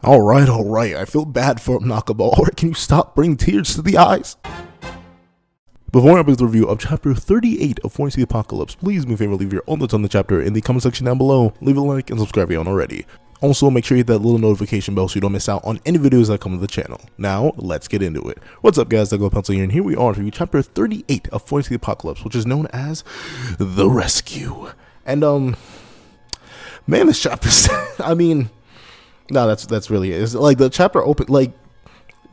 Alright. I feel bad for Nakaba. Or can you stop bringing tears to the eyes? Before I begin the review of chapter 38 of Fortune the Apocalypse, please do me a favor, leave your own thoughts on the chapter in the comment section down below. Leave a like and subscribe if you haven't already. Also, make sure you hit that little notification bell so you don't miss out on any videos that come to the channel. Now, let's get into it. What's up, guys? Douglas Pencil here, and here we are to review chapter 38 of Fortune the Apocalypse, which is known as The Rescue. And, man, this chapter, that's really it. It's like the chapter open, like,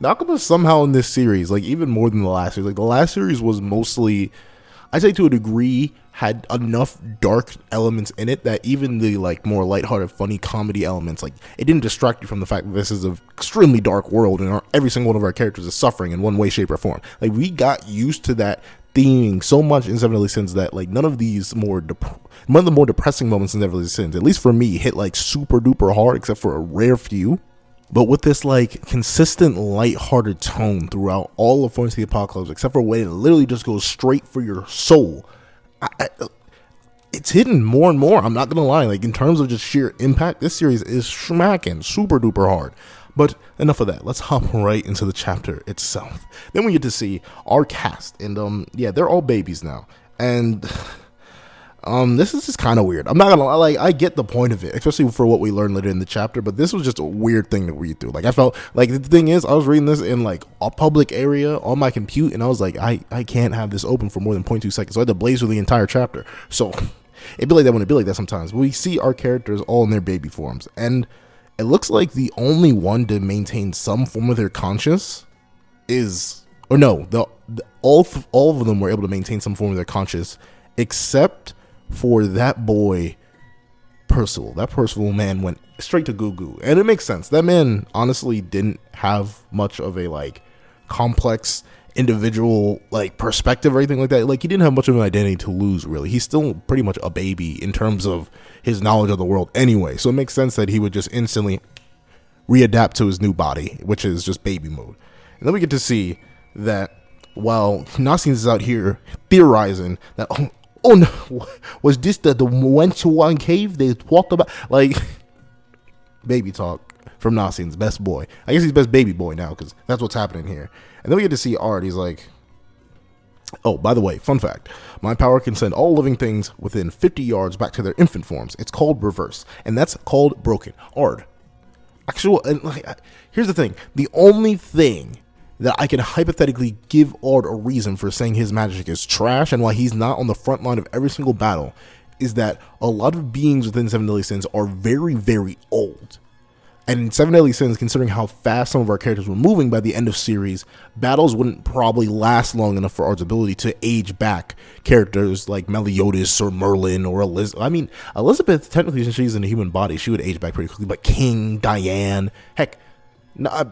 Nakaba somehow in this series, like even more than the last series, like the last series was mostly, I'd say to a degree, had enough dark elements in it that even the like more lighthearted, funny comedy elements, like it didn't distract you from the fact that this is an extremely dark world and every single one of our characters is suffering in one way, shape, or form. Like we got used to that theming so much in Seven Deadly Sins that like none of the more depressing moments in Seven Deadly Sins, at least for me, hit like super duper hard except for a rare few. But with this like consistent lighthearted tone throughout all of Fortune the Apocalypse, except for a way that literally just goes straight for your soul, it's hidden more and more. I'm not gonna lie, like in terms of just sheer impact, this series is smacking super duper hard. But enough of that. Let's hop right into the chapter itself. Then we get to see our cast, and yeah, they're all babies now, and this is just kind of weird. I'm not gonna lie, like I get the point of it, especially for what we learned later in the chapter, but this was just a weird thing to read through. Like I felt like the thing is, I was reading this in like a public area on my compute, and I was like, I can't have this open for more than 0.2 seconds, so I had to blaze through the entire chapter. So it'd be like that when it be like that sometimes. We see our characters all in their baby forms, and it looks like the only one to maintain some form of their conscience is, or no, all of them were able to maintain some form of their conscience, except for that boy Percival. That Percival man went straight to goo, and it makes sense. That man honestly didn't have much of a like complex individual like perspective or anything like that. Like he didn't have much of an identity to lose, really. He's still pretty much a baby in terms of his knowledge of the world anyway, so it makes sense that he would just instantly readapt to his new body, which is just baby mode. And then we get to see that while Nassim is out here theorizing that oh no, was this the one cave they talked about? Like, baby talk from Nassim's best boy. I guess he's best baby boy now, because that's what's happening here. And then we get to see Ard. He's like, oh, by the way, fun fact. My power can send all living things within 50 yards back to their infant forms. It's called reverse, and that's called broken. Ard. And like, here's the thing. The only thing that I can hypothetically give Ard a reason for saying his magic is trash and why he's not on the front line of every single battle is that a lot of beings within Seven Deadly Sins are very, very old. And in Seven Deadly Sins, considering how fast some of our characters were moving by the end of series, battles wouldn't probably last long enough for Ard's ability to age back characters like Meliodas or Merlin or Elizabeth. I mean, Elizabeth, technically, since she's in a human body, she would age back pretty quickly, but King, Diane, heck,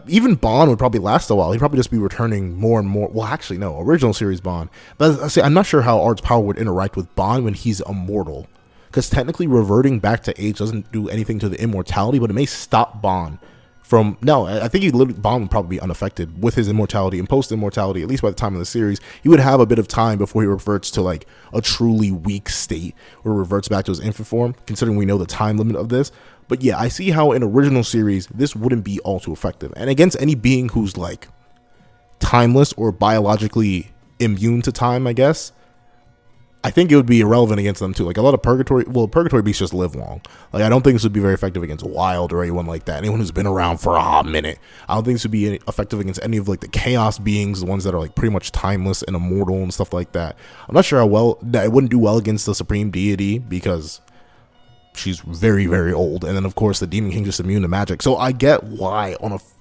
even Bond would probably last a while. He'd probably just be returning more and more. Well, actually, no, original series Bond. But see, I'm not sure how Ard's power would interact with Bond when he's immortal. Because technically reverting back to age doesn't do anything to the immortality, but it may stop Bond from... No, I think Bond would probably be unaffected with his immortality and post-immortality, at least by the time of the series. He would have a bit of time before he reverts to like a truly weak state or reverts back to his infant form, considering we know the time limit of this. But yeah, I see how in original series, this wouldn't be all too effective. And against any being who's like timeless or biologically immune to time, I guess, I think it would be irrelevant against them too. Like a lot of purgatory beasts just live long. Like I don't think this would be very effective against Wild or anyone like that. Anyone who's been around for a minute. I don't think this would be effective against any of like the chaos beings, the ones that are like pretty much timeless and immortal and stuff like that. I'm not sure how well that it wouldn't do well against the supreme deity because she's very, very old, and then of course the Demon King just immune to magic. So I get why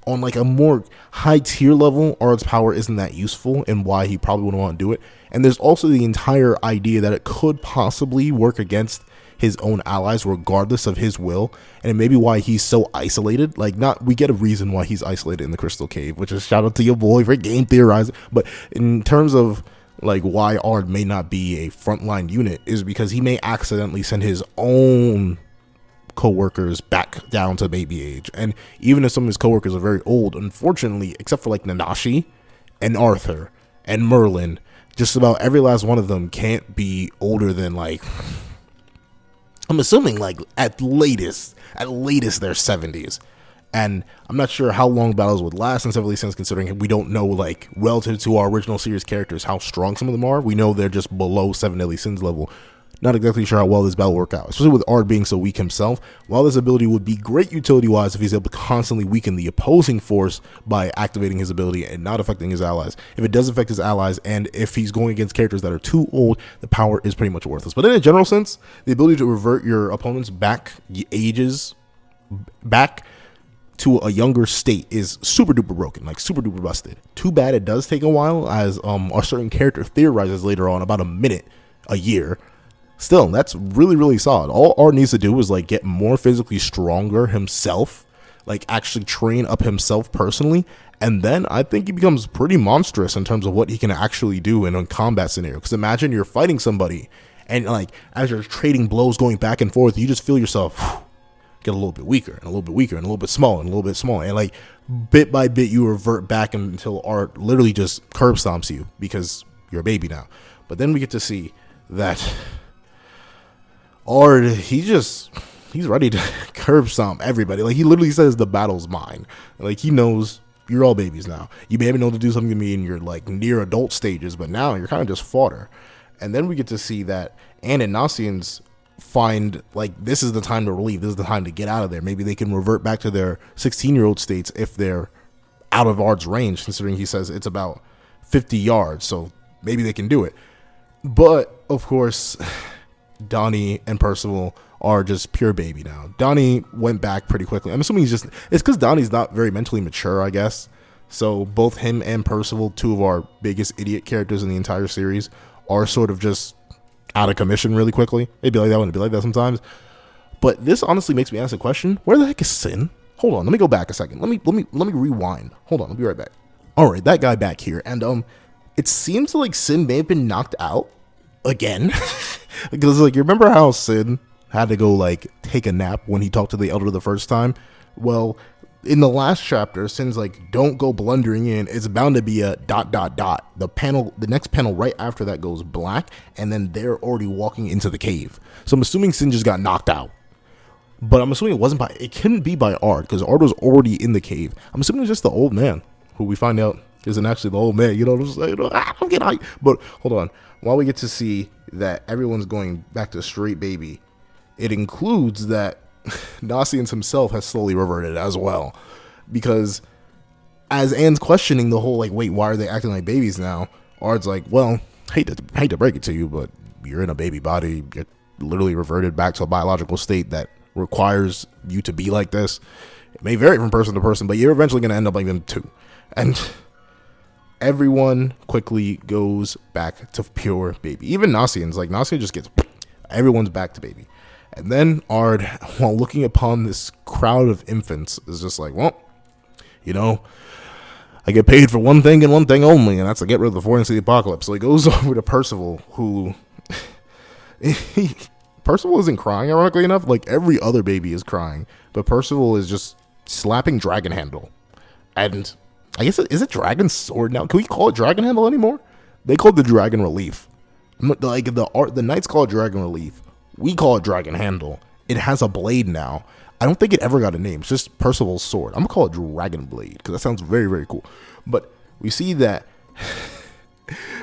on like a more high tier level, Ard's power isn't that useful, and why he probably wouldn't want to do it. And there's also the entire idea that it could possibly work against his own allies, regardless of his will, and it may be why he's so isolated. Like, we get a reason why he's isolated in the Crystal Cave, which is shout out to your boy for game theorizing. But in terms of like why Ard may not be a frontline unit is because he may accidentally send his own co-workers back down to baby age. And even if some of his co-workers are very old, unfortunately, except for like Nanashi and Arthur and Merlin, just about every last one of them can't be older than like, I'm assuming like at latest their 70s. And I'm not sure how long battles would last in 7th Sins, considering we don't know, like, relative to our original series characters, how strong some of them are. We know they're just below 7 Deadly Sins level. Not exactly sure how well this battle will work out, especially with Ard being so weak himself. While this ability would be great utility-wise if he's able to constantly weaken the opposing force by activating his ability and not affecting his allies. If it does affect his allies, and if he's going against characters that are too old, the power is pretty much worthless. But in a general sense, the ability to revert your opponents back to a younger state is super duper broken, like super duper busted. Too bad it does take a while, as a certain character theorizes later on, about a year. Still, that's really, really solid. All Ard needs to do is like get more physically stronger himself, like actually train up himself personally, and then I think he becomes pretty monstrous in terms of what he can actually do in a combat scenario. Because imagine you're fighting somebody, and like as you're trading blows going back and forth, you just feel yourself get a little bit weaker and a little bit weaker and a little bit smaller and a little bit smaller, and like bit by bit you revert back until Ard literally just curb stomps you because you're a baby now. But then we get to see that Ard, he's ready to curb stomp everybody. Like, he literally says the battle's mine. Like, he knows you're all babies now. You may have been able to do something to me in your like near adult stages, but now you're kind of just fodder. And then we get to see that Anne and Nasians find like this is the time to leave. This is the time to get out of there. Maybe they can revert back to their 16-year-old states if they're out of Ard's range, considering he says it's about 50 yards. So maybe they can do it. But of course, Donnie and Percival are just pure baby now. Donnie went back pretty quickly. I'm assuming it's because Donnie's not very mentally mature, I guess. So both him and Percival, two of our biggest idiot characters in the entire series, are sort of just out of commission really quickly. It'd be like that when it'd be like that sometimes. But this honestly makes me ask a question: where the heck is Sin? Hold on, let me go back a second. Let me rewind. Hold on, I'll be right back. All right, that guy back here, and it seems like Sin may have been knocked out again. Because like, you remember how Sin had to go like take a nap when he talked to the Elder the first time? Well, in the last chapter, Sin's like, don't go blundering in. It's bound to be a ... The next panel right after that goes black, and then they're already walking into the cave. So I'm assuming Sin just got knocked out. But I'm assuming it couldn't be by Ard, because Ard was already in the cave. I'm assuming it's just the old man, who we find out isn't actually the old man. You know what I'm saying? I'm getting hyped. But hold on. While we get to see that everyone's going back to straight baby, it includes that Nasians himself has slowly reverted as well. Because as Anne's questioning the whole, like, wait, why are they acting like babies now? Ard's like, well, hate to break it to you, but you're in a baby body. You're literally reverted back to a biological state that requires you to be like this. It may vary from person to person, but you're eventually going to end up like them too. And everyone quickly goes back to pure baby. Even Nasians, like Nasian just gets, everyone's back to baby. And then Ard, while looking upon this crowd of infants, is just like, well, you know, I get paid for one thing and one thing only, and that's to get rid of the Four Knights of the Apocalypse. So he goes over to Percival, who Percival isn't crying, ironically enough. Like, every other baby is crying, but Percival is just slapping Dragon Handle. And I guess, is it Dragon Sword now? Can we call it Dragon Handle anymore? They call it the Dragon Relief. Like, the Knights call it Dragon Relief. We call it Dragon Handle. It has a blade now. I don't think it ever got a name. It's just Percival's sword. I'm going to call it Dragon Blade, because that sounds very, very cool. But we see that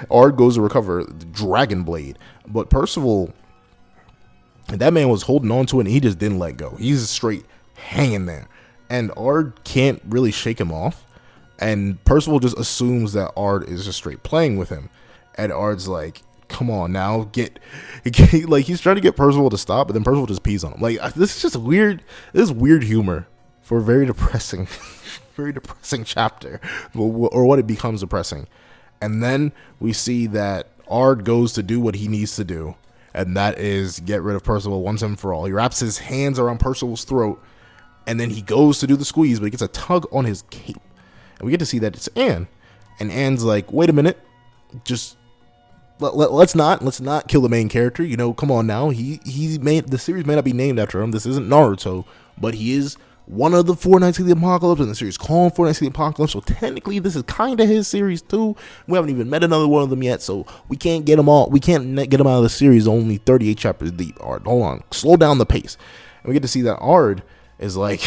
Ard goes to recover the Dragon Blade. But Percival, that man was holding on to it, and he just didn't let go. He's straight hanging there. And Ard can't really shake him off. And Percival just assumes that Ard is just straight playing with him. And Ard's like, come on now, like, he's trying to get Percival to stop, but then Percival just pees on him. Like, this is just weird. This is weird humor for a very depressing, very depressing chapter, or what it becomes depressing. And then we see that Ard goes to do what he needs to do, and that is get rid of Percival once and for all. He wraps his hands around Percival's throat, and then he goes to do the squeeze, but he gets a tug on his cape. And we get to see that it's Anne. And Anne's like, wait a minute, just let's not kill the main character. You know, come on now. The series may not be named after him. This isn't Naruto, but he is one of the Four Knights of the Apocalypse, and the series called Four Knights of the Apocalypse. So technically, this is kind of his series too. We haven't even met another one of them yet, so we can't get them all. We can't get them out of the series only 38 chapters deep. Ard, hold on, slow down the pace. And we get to see that Ard is like,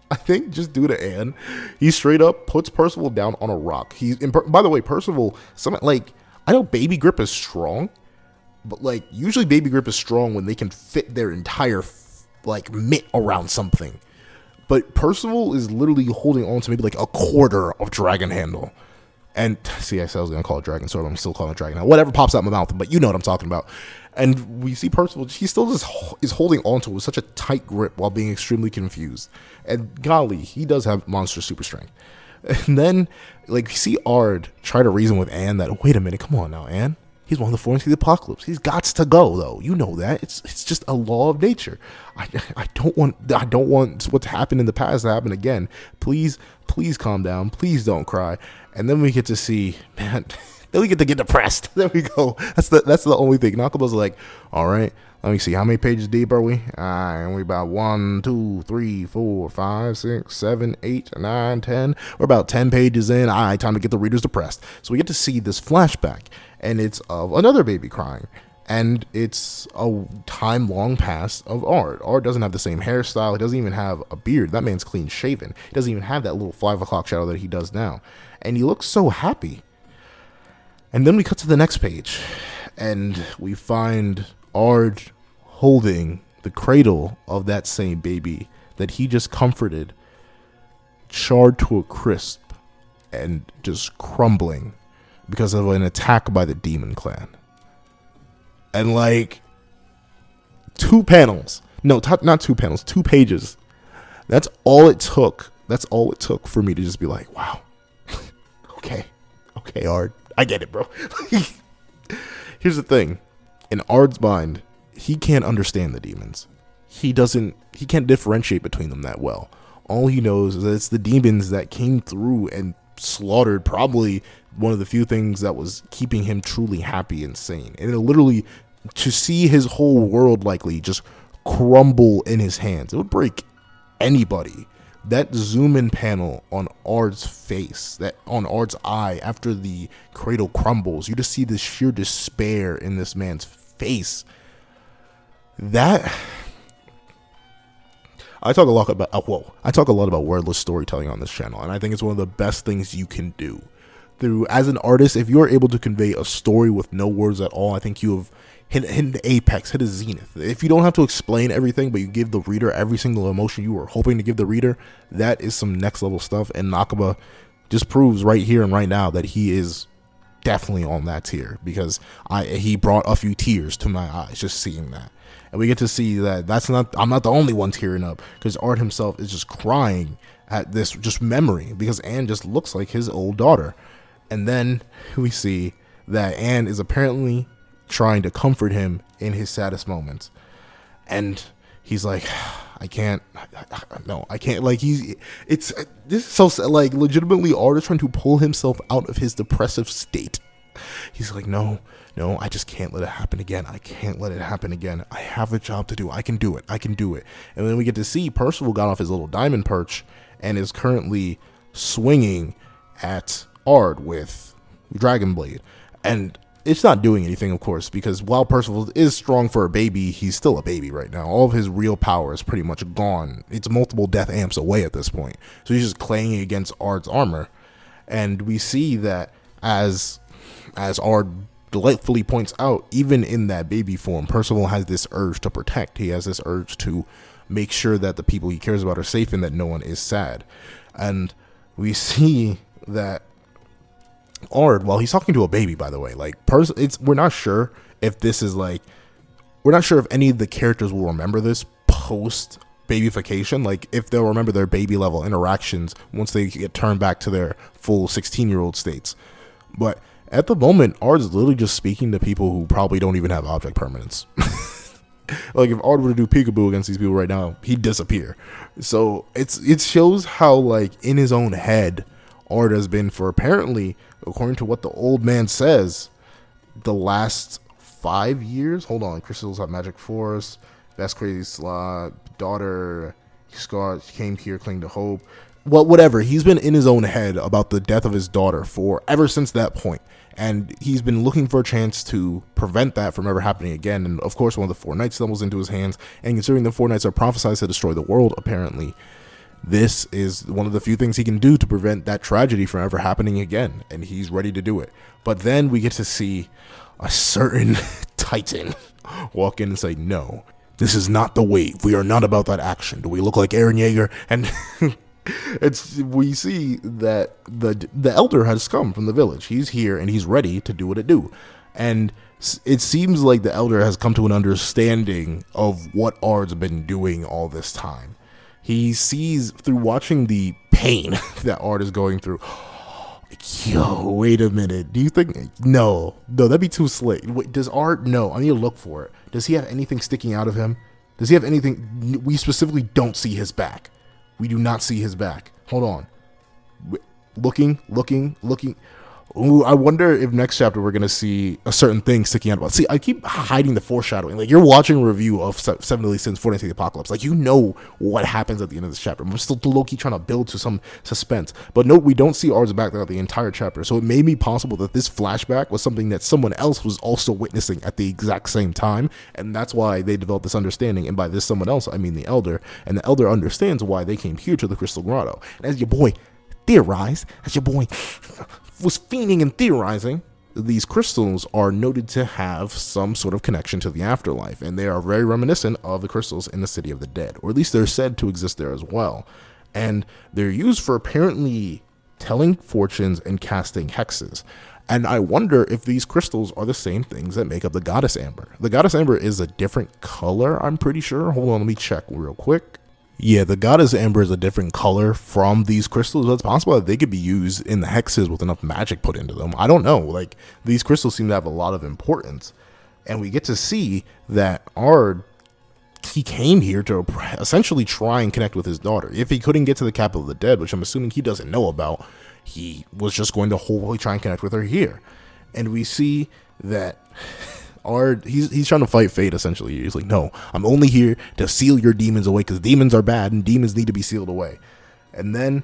I think just due to Anne, he straight up puts Percival down on a rock. By the way, Percival, I know Baby Grip is strong, but like usually Baby Grip is strong when they can fit their entire like mitt around something. But Percival is literally holding on to maybe like a quarter of Dragon Handle. And see, I said I was going to call it Dragon Sword, but I'm still calling it Dragon Handle. Whatever pops out my mouth, but you know what I'm talking about. And we see Percival, he still just is holding on to it with such a tight grip while being extremely confused. And golly, he does have monster super strength. And then, like, we see Ard try to reason with Anne that, wait a minute, come on now, Anne. He's one of the four into the apocalypse. He's got to go, though. You know that. It's just a law of nature. I don't want what's happened in the past to happen again. Please calm down. Please don't cry. And then we get to see, man, then we get to get depressed. There we go. That's the only thing. Nakaba's like, all right, let me see. How many pages deep are we? And we about 1, 2, 3, 4, 5, 6, 7, 8, 9, 10. We're about 10 pages in. All right, time to get the readers depressed. So we get to see this flashback, and it's of another baby crying. And it's a time long past of Ard. Ard doesn't have the same hairstyle. He doesn't even have a beard. That man's clean shaven. He doesn't even have that little 5 o'clock shadow that he does now. And he looks so happy. And then we cut to the next page, and we find Ard holding the cradle of that same baby that he just comforted, charred to a crisp and just crumbling because of an attack by the Demon Clan. And like 2 panels, no, not 2 panels, 2 pages. That's all it took. That's all it took for me to just be like, wow, okay, Ard, I get it, bro. Here's the thing. In Ard's mind, he can't understand the demons. He can't differentiate between them that well. All he knows is that it's the demons that came through and slaughtered probably one of the few things that was keeping him truly happy and sane. And it literally, to see his whole world likely just crumble in his hands, it would break anybody. That zoom in panel on Ard's face, that on Ard's eye after the cradle crumbles, you just see this sheer despair in this man's face. That I talk a lot about wordless storytelling on this channel, and I think it's one of the best things you can do. As an artist, if you're able to convey a story with no words at all, I think you have hit the apex, hit a zenith. If you don't have to explain everything, but you give the reader every single emotion you were hoping to give the reader, that is some next level stuff. And Nakaba just proves right here and right now that he is definitely on that tier, because he brought a few tears to my eyes just seeing that. And we get to see that I'm not the only one tearing up, because Ard himself is just crying at this just memory, because Anne just looks like his old daughter. And then we see that Anne is apparently trying to comfort him in his saddest moments. And he's like, I can't. Like, this is so, like, legitimately Ard is trying to pull himself out of his depressive state. He's like, no, I just can't let it happen again. I can't let it happen again. I have a job to do. I can do it. And then we get to see Percival got off his little diamond perch and is currently swinging at Ard with Dragon Blade. And it's not doing anything, of course, because while Percival is strong for a baby, he's still a baby right now. All of his real power is pretty much gone. It's multiple death amps away at this point. So he's just clanging against Ard's armor. And we see that as Ard delightfully points out, even in that baby form, Percival has this urge to protect. He has this urge to make sure that the people he cares about are safe and that no one is sad. And we see that Ard, while he's talking to a baby, by the way, like, we're not sure if any of the characters will remember this post babyfication, like if they'll remember their baby level interactions once they get turned back to their full 16-year-old states. But at the moment, Ard's literally just speaking to people who probably don't even have object permanence. Like, if Ard were to do peekaboo against these people right now, he'd disappear. So it shows how, like, in his own head, Ard has been for, apparently, according to what the old man says, the last 5 years. Hold on, crystals have magic force. That's crazy slot. Daughter, Scar came here, cling to hope. Well, whatever. He's been in his own head about the death of his daughter for ever since that point. And he's been looking for a chance to prevent that from ever happening again. And of course, one of the four knights stumbles into his hands. And considering the four knights are prophesied to destroy the world, apparently, this is one of the few things he can do to prevent that tragedy from ever happening again, and he's ready to do it. But then we get to see a certain Titan walk in and say, no, this is not the way. We are not about that action. Do we look like Eren Yeager? And we see that the elder has come from the village. He's here and he's ready to do what it do. And it seems like the elder has come to an understanding of what Ard's been doing all this time. He sees through watching the pain that Ard is going through. Yo, wait a minute. Do you think? No, that'd be too slick. Wait, does Ard? No, I need to look for it. Does he have anything sticking out of him? Does he have anything? We specifically don't see his back. We do not see his back. Hold on. Looking. Ooh, I wonder if next chapter we're going to see a certain thing sticking out. See, I keep hiding the foreshadowing. Like, you're watching a review of Seven Deadly Sins, 14th the Apocalypse. Like, you know what happens at the end of this chapter. I'm still low-key trying to build to some suspense. But no, we don't see Ard's back throughout the entire chapter. So it may be possible that this flashback was something that someone else was also witnessing at the exact same time. And that's why they developed this understanding. And by this someone else, I mean the Elder. And the Elder understands why they came here to the Crystal Grotto. And as your boy theorized, was fiending and theorizing, these crystals are noted to have some sort of connection to the afterlife, and they are very reminiscent of the crystals in the City of the Dead, or at least they're said to exist there as well. And they're used for apparently telling fortunes and casting hexes. And I wonder if these crystals are the same things that make up the Goddess Amber. The Goddess Amber is a different color, I'm pretty sure. Hold on, let me check real quick. Yeah, the Goddess Amber is a different color from these crystals, but it's possible that they could be used in the hexes with enough magic put into them. I don't know. Like, these crystals seem to have a lot of importance. And we get to see that Ard, he came here to essentially try and connect with his daughter. If he couldn't get to the capital of the dead, which I'm assuming he doesn't know about, he was just going to hopefully try and connect with her here. And we see that Ard, he's trying to fight fate, essentially. He's like, no, I'm only here to seal your demons away, because demons are bad and demons need to be sealed away. And then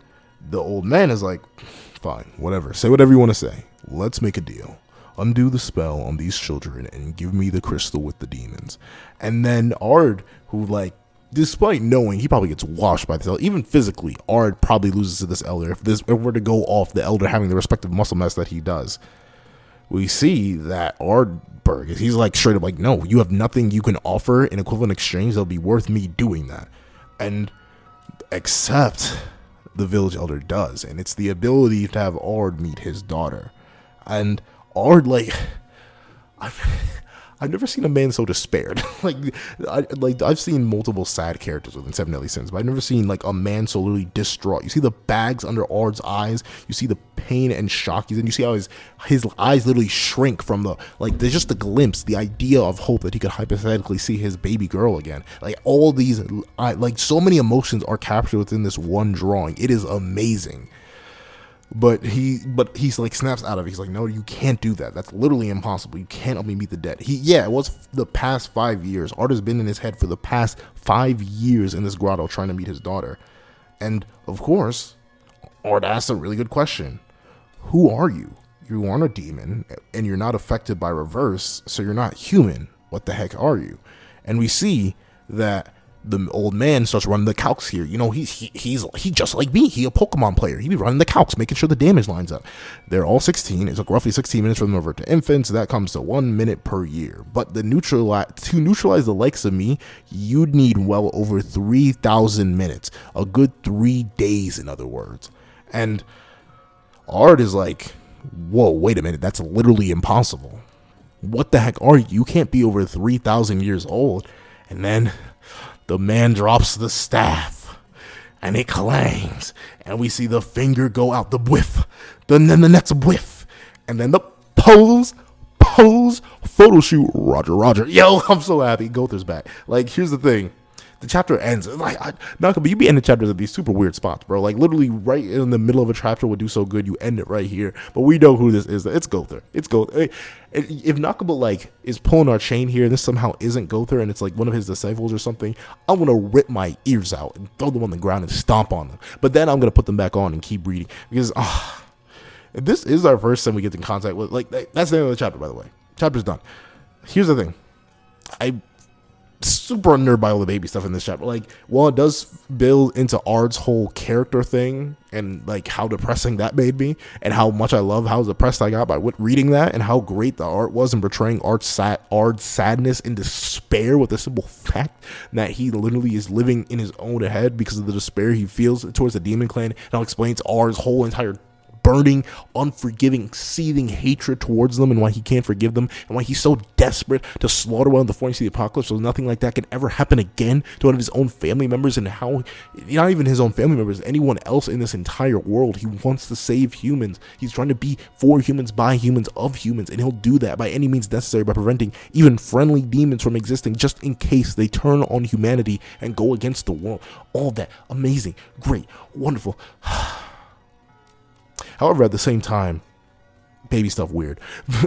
the old man is like, fine, whatever, say whatever you want to say. Let's make a deal. Undo the spell on these children and give me the crystal with the demons. And then Ard, who, like, despite knowing he probably gets washed by this elder, even physically, Ard probably loses to this elder. If it were to go off the elder having the respective muscle mass that he does, we see that Ardberg, he's like straight up like, no, you have nothing you can offer in equivalent exchange that'll be worth me doing that. And except the village elder does, and it's the ability to have Ard meet his daughter. And Ard, like, I've never seen a man so despaired. I've seen multiple sad characters within Seven Deadly Sins, but I've never seen like a man so literally distraught. You see the bags under Ard's eyes, you see the pain and shock he's in, you see how his eyes literally shrink from there's just a glimpse, the idea of hope that he could hypothetically see his baby girl again. Like, all these, so many emotions are captured within this one drawing. It is amazing. But he's like snaps out of it. He's like, no, you can't do that. That's literally impossible. You can't help me meet the dead. It was the past 5 years. Ard has been in his head for the past 5 years in this grotto trying to meet his daughter. And of course, Ard asks a really good question. Who are you? You aren't a demon, and you're not affected by reverse, so you're not human. What the heck are you? And we see that the old man starts running the calcs here. You know, he's just like me. He a Pokemon player. He be running the calcs, making sure the damage lines up. They're all 16. It took roughly 16 minutes for them to revert to infants. So that comes to 1 minute per year. But to neutralize the likes of me, you'd need well over 3,000 minutes. A good 3 days, in other words. And Ard is like, whoa, wait a minute. That's literally impossible. What the heck are you? You can't be over 3,000 years old. And then the man drops the staff, and it clangs, and we see the finger go out, the whiff, then the next whiff, and then the pose, photo shoot, Roger. Yo, I'm so happy Gother's back. Like, here's the thing. The chapter ends, like, you be ending chapters at these super weird spots, bro. Like, literally right in the middle of a chapter would do so good, you end it right here. But we know who this is. It's Gother. It's Gother. If Nakaba, like, is pulling our chain here, and this somehow isn't Gother, and it's like one of his disciples or something, I'm gonna rip my ears out and throw them on the ground and stomp on them. But then I'm gonna put them back on and keep reading, because if this is our first time we get in contact with, like, that's the end of the chapter, by the way. Chapter's done. Here's the thing. super unnerved by all the baby stuff in this chapter. Like, while it does build into Ard's whole character thing and like how depressing that made me, and how much I love how depressed I got by reading that, and how great the art was in portraying Ard's sadness and despair with the simple fact that he literally is living in his own head because of the despair he feels towards the Demon Clan, and how it explains Ard's whole entire burning, unforgiving, seething hatred towards them, and why he can't forgive them, and why he's so desperate to slaughter one of the Fortnite Apocalypse so nothing like that can ever happen again to one of his own family members, and how, not even his own family members, anyone else in this entire world, he wants to save humans. He's trying to be for humans, by humans, of humans, and he'll do that by any means necessary by preventing even friendly demons from existing, just in case they turn on humanity and go against the world. All that amazing, great, wonderful. However, at the same time, baby stuff weird.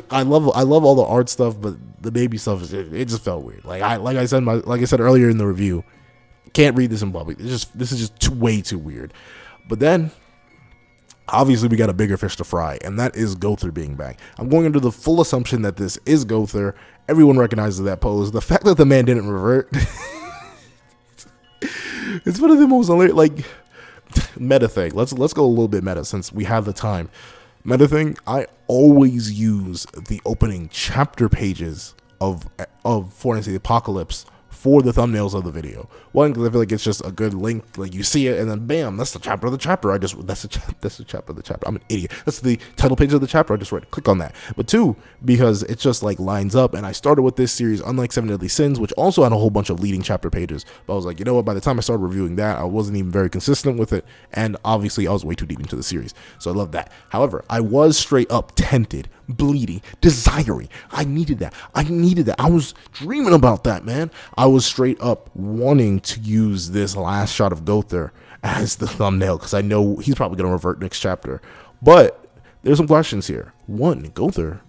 I love all the art stuff, but the baby stuff, it just felt weird. Like I said earlier in the review, can't read this in public. This is just way too weird. But then, obviously, we got a bigger fish to fry, and that is Gowther being back. I'm going under the full assumption that this is Gowther. Everyone recognizes that pose. The fact that the man didn't revert, it's one of the most like. Meta thing. Let's go a little bit meta since we have the time. Meta thing. I always use the opening chapter pages of Fortnite Apocalypse for the thumbnails of the video. One, because I feel like it's just a good link. Like, you see it and then bam, that's the chapter of the chapter. That's the chapter of the chapter. I'm an idiot. That's the title page of the chapter. I just read. Click on that. But two, because it just like lines up. And I started with this series, unlike Seven Deadly Sins, which also had a whole bunch of leading chapter pages. But I was like, you know what? By the time I started reviewing that, I wasn't even very consistent with it. And obviously, I was way too deep into the series. So I love that. However, I was straight up tempted, bleeding, desiring. I needed that. I was dreaming about that, man. I was straight up wanting to use this last shot of Gowther as the thumbnail because I know he's probably going to revert next chapter. But there's some questions here. One, Gowther,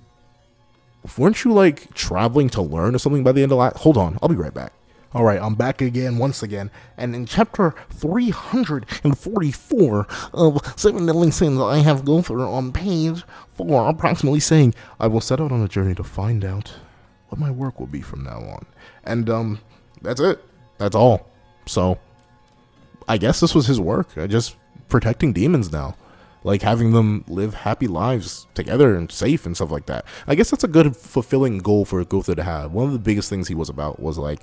weren't you like traveling to learn or something by the end of last? Hold on, I'll be right back. All right, I'm back again, once again, and in chapter 344 of Seven Deadly Sins, I have Gowther on page 4, approximately saying, I will set out on a journey to find out what my work will be from now on. And, that's it. That's all. So, I guess this was his work, just protecting demons now. Like, having them live happy lives together and safe and stuff like that. I guess that's a good, fulfilling goal for Gowther to have. One of the biggest things he was about was, like,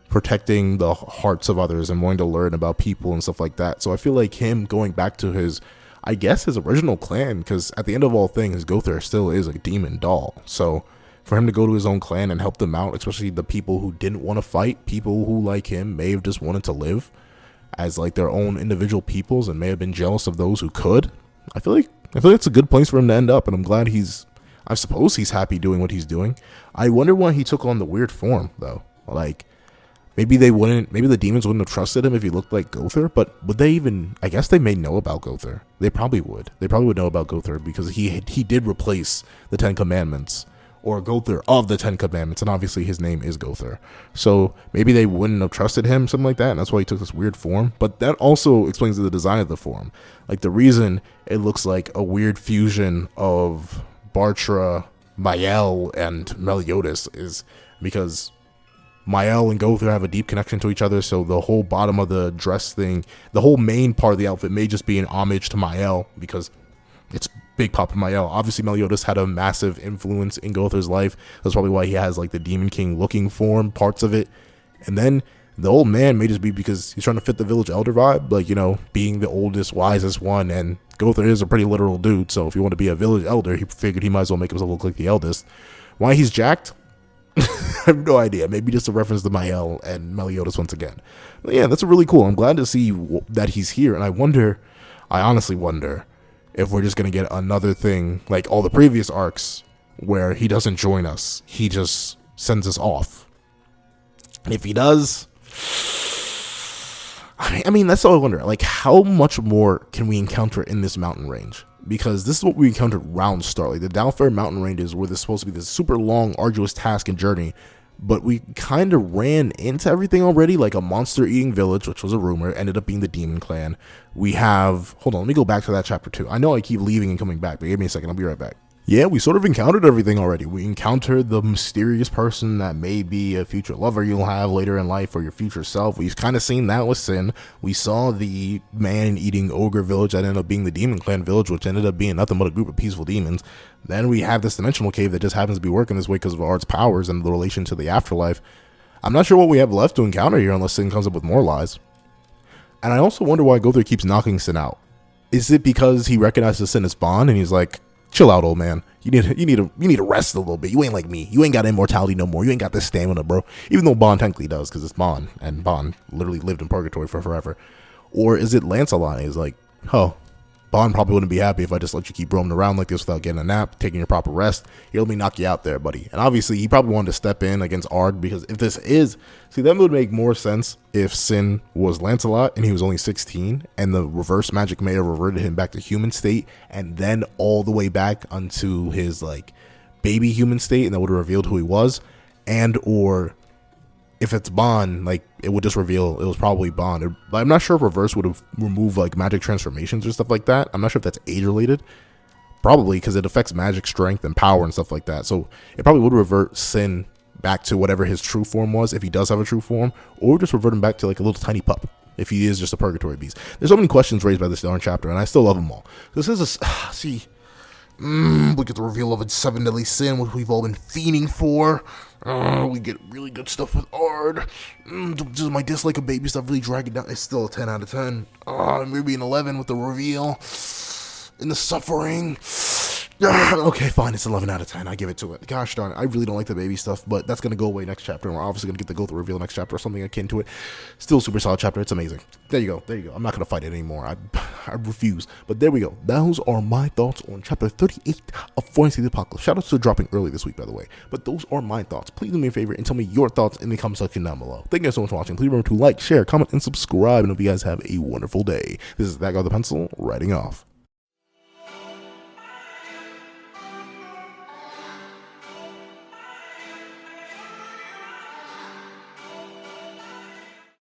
protecting the hearts of others and wanting to learn about people and stuff like that. So I feel like him going back to his, I guess, his original clan, because at the end of all things, Gowther still is a demon doll. So for him to go to his own clan and help them out, especially the people who didn't want to fight, people who, like him, may have just wanted to live as like their own individual peoples and may have been jealous of those who could. I feel like it's a good place for him to end up, and I'm glad I suppose he's happy doing what he's doing. I wonder why he took on the weird form, though. Like, maybe the demons wouldn't have trusted him if he looked like Gowther, but would they even, I guess they may know about Gowther. They probably would. They probably would know about Gowther because he did replace the 10 Commandments, or Gowther of the 10 Commandments, and obviously his name is Gowther. So maybe they wouldn't have trusted him, something like that, and that's why he took this weird form. But that also explains the design of the form. Like, the reason it looks like a weird fusion of Bartra, Mael, and Meliodas is because Mael and Gowther have a deep connection to each other, so the whole bottom of the dress thing, the whole main part of the outfit may just be an homage to Mael because it's Big Papa Mael. Obviously, Meliodas had a massive influence in Gowther's life. That's probably why he has like the Demon King looking form, parts of it. And then the old man may just be because he's trying to fit the village elder vibe, like, you know, being the oldest, wisest one. And Gowther is a pretty literal dude, so if you want to be a village elder, he figured he might as well make himself look like the eldest. Why he's jacked? I have no idea. Maybe just a reference to Mael and Meliodas once again. But yeah, that's really cool. I'm glad to see that he's here, and I honestly wonder if we're just going to get another thing like all the previous arcs where he doesn't join us. He just sends us off. And if he does, I mean, that's all I wonder. Like, how much more can we encounter in this mountain range? Because this is what we encountered round start. Like, the Downfair mountain ranges were supposed to be this super long, arduous task and journey, but we kind of ran into everything already, like a monster-eating village, which was a rumor, ended up being the Demon Clan. We have, hold on, let me go back to that chapter 2. I know I keep leaving and coming back, but give me a second, I'll be right back. Yeah, we sort of encountered everything already. We encountered the mysterious person that may be a future lover you'll have later in life or your future self. We've kind of seen that with Sin. We saw the man-eating ogre village that ended up being the demon clan village, which ended up being nothing but a group of peaceful demons. Then we have this dimensional cave that just happens to be working this way because of Ard's powers and the relation to the afterlife. I'm not sure what we have left to encounter here unless Sin comes up with more lies. And I also wonder why Gother keeps knocking Sin out. Is it because he recognizes Sin as Bond and he's like, chill out, old man. You need to rest a little bit. You ain't like me. You ain't got immortality no more. You ain't got this stamina, bro. Even though Bond technically does, because it's Bond, and Bond literally lived in purgatory for forever. Or is it Lancelot? He's like, oh, Bond probably wouldn't be happy if I just let you keep roaming around like this without getting a nap, taking your proper rest. He'll let me knock you out there, buddy. And obviously, he probably wanted to step in against Ard, because if this is... See, that would make more sense if Sin was Lancelot and he was only 16, and the reverse magic may have reverted him back to human state, and then all the way back onto his, like, baby human state, and that would have revealed who he was. And, or... if it's Bond, like, it would just reveal it was probably Bond. I'm not sure if reverse would have removed, like, magic transformations or stuff like that. I'm not sure if that's age-related. Probably, because it affects magic strength and power and stuff like that. So, it probably would revert Sin back to whatever his true form was, if he does have a true form. Or just revert him back to, like, a little tiny pup, if he is just a purgatory beast. There's so many questions raised by this darn chapter, and I still love them all. This is a... see... we get the reveal of a 7 deadly sin, which we've all been fiending for. We get really good stuff with Ard. Does my dislike of baby stuff really drag it down? It's still a 10 out of 10. Maybe an 11 with the reveal. And the suffering. Okay, fine, it's 11 out of 10. I give it to it. Gosh darn it, I really don't like the baby stuff, but that's going to go away next chapter, and we're obviously going to get to go through the reveal next chapter or something akin to it. Still super solid chapter. It's amazing. There you go. I'm not going to fight it anymore. I refuse. But there we go. Those are my thoughts on chapter 38 of Foreign City Apocalypse. Shout out to dropping early this week, by the way. But those are my thoughts. Please do me a favor and tell me your thoughts in the comment section down below. Thank you guys so much for watching. Please remember to like, share, comment, and subscribe, and hope you guys have a wonderful day. This is That Guy with the Pencil, writing off.